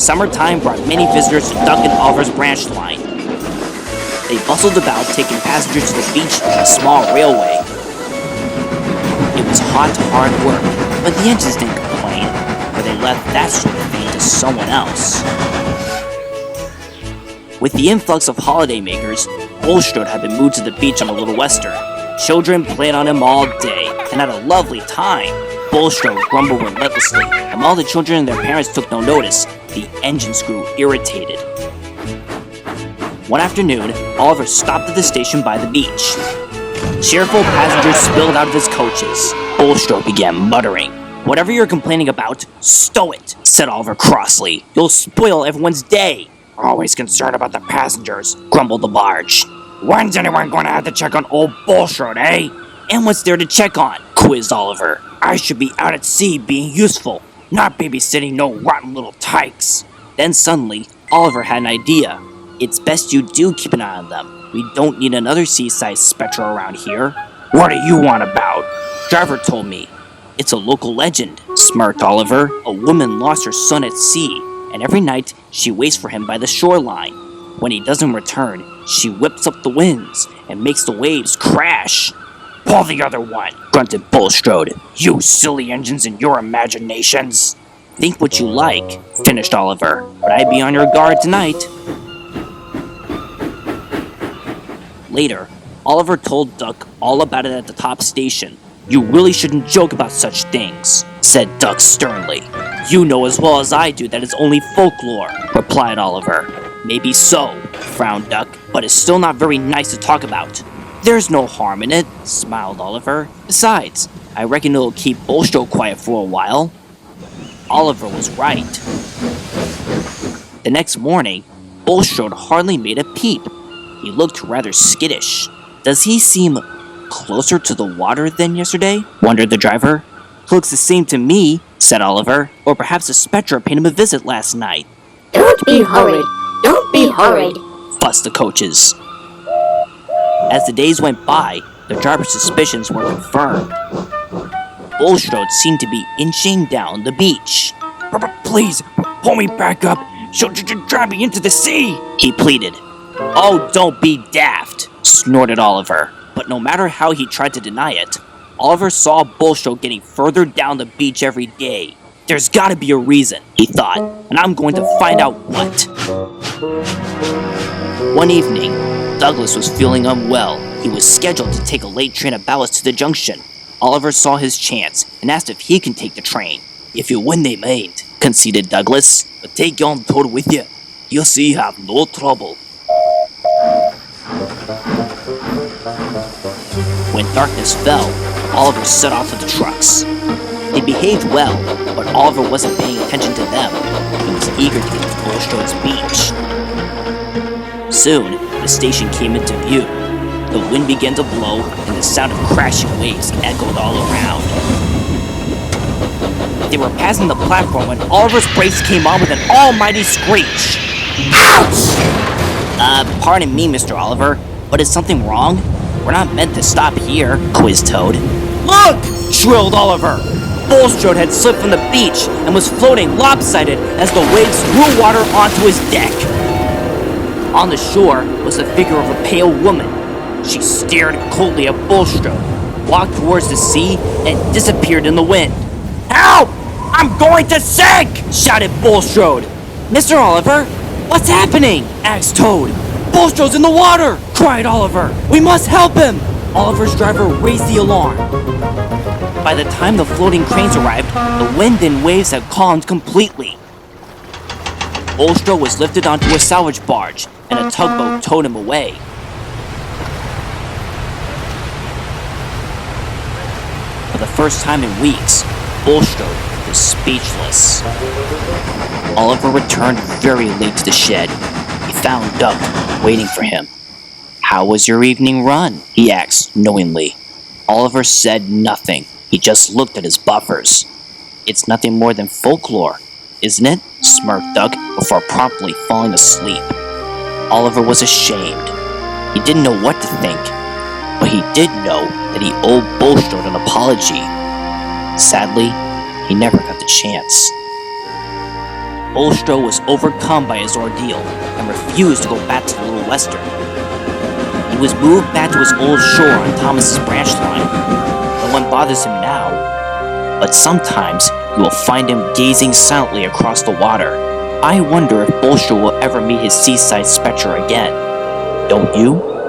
Summertime brought many visitors to Duck and Oliver's branch line. They bustled about, taking passengers to the beach on a small railway. It was hot, hard work, but the engines didn't complain, for they left that sort of thing to someone else. With the influx of holidaymakers, Bulstrode had been moved to the beach on a little wester. Children played on him all day and had a lovely time. Bulstrode grumbled relentlessly, and while the children and their parents took no notice, the engines grew irritated. One afternoon, Oliver stopped at the station by the beach. Cheerful passengers spilled out of his coaches. Bulstrode began muttering. "Whatever you're complaining about, stow it," said Oliver crossly. "You'll spoil everyone's day." "Always concerned about the passengers," grumbled the barge. "When's anyone going to have to check on old Bulstrode, eh?" "And what's there to check on?" quizzed Oliver. "I should be out at sea being useful, not babysitting no rotten little tykes." Then suddenly, Oliver had an idea. "It's best you do keep an eye on them. We don't need another Seaside Spectre around here." "What do you want about?" "Driver told me." "It's a local legend," smirked Oliver. "A woman lost her son at sea, and every night she waits for him by the shoreline. When he doesn't return, she whips up the winds and makes the waves crash." "Pull the other one," grunted Bulstrode. "You silly engines and your imaginations." "Think what you like," finished Oliver, "but I'd be on your guard tonight." Later, Oliver told Duck all about it at the top station. "You really shouldn't joke about such things," said Duck sternly. "You know as well as I do that it's only folklore," replied Oliver. "Maybe so," frowned Duck, "but it's still not very nice to talk about." "There's no harm in it," smiled Oliver. "Besides, I reckon it'll keep Bulstrode quiet for a while." Oliver was right. The next morning, Bulstrode hardly made a peep. He looked rather skittish. "Does he seem closer to the water than yesterday?" wondered the driver. "Looks the same to me," said Oliver. "Or perhaps the Spectre paid him a visit last night." "Don't be horrid! Don't be horrid!" fussed the coaches. As the days went by, the driver's suspicions were confirmed. Bulstrode seemed to be inching down the beach. "Please, pull me back up. She'll drive me into the sea," he pleaded. "Oh, don't be daft," snorted Oliver. But no matter how he tried to deny it, Oliver saw Bulstrode getting further down the beach every day. "There's gotta be a reason," he thought, "and I'm going to find out what." One evening, Douglas was feeling unwell. He was scheduled to take a late train of ballast to the junction. Oliver saw his chance and asked if he can take the train. "If you win, they mind," conceded Douglas. "But take yon toad with you. You'll see you have no trouble." When darkness fell, Oliver set off with the trucks. They behaved well, but Oliver wasn't paying attention to them. He was eager to get to Bulstrode's beach. Soon, the station came into view. The wind began to blow, and the sound of crashing waves echoed all around. They were passing the platform when Oliver's brakes came on with an almighty screech. "Ouch!" Pardon me, Mr. Oliver, but is something wrong? We're not meant to stop here," quizzed Toad. "Look!" shrilled Oliver. Bulstrode had slipped from the beach and was floating lopsided as the waves threw water onto his deck. On the shore was the figure of a pale woman. She stared coldly at Bulstrode, walked towards the sea, and disappeared in the wind. "Help! I'm going to sink!" shouted Bulstrode. "Mr. Oliver, what's happening?" asked Toad. "Bulstrode's in the water!" cried Oliver. "We must help him!" Oliver's driver raised the alarm. By the time the floating cranes arrived, the wind and waves had calmed completely. Bulstrode was lifted onto a salvage barge, and a tugboat towed him away. For the first time in weeks, Bulstrode was speechless. Oliver returned very late to the shed. He found Duck waiting for him. "How was your evening run?" he asked knowingly. Oliver said nothing. He just looked at his buffers. "It's nothing more than folklore, isn't it?" smirked Duck before promptly falling asleep. Oliver was ashamed. He didn't know what to think, but he did know that he owed Bulstrode an apology. Sadly, he never got the chance. Bulstrode was overcome by his ordeal and refused to go back to the Little Western. He was moved back to his old shore on Thomas's branch line. No one bothers him now, but sometimes you will find him gazing silently across the water. I wonder if Bulstrode will ever meet his Seaside Spectre again. Don't you?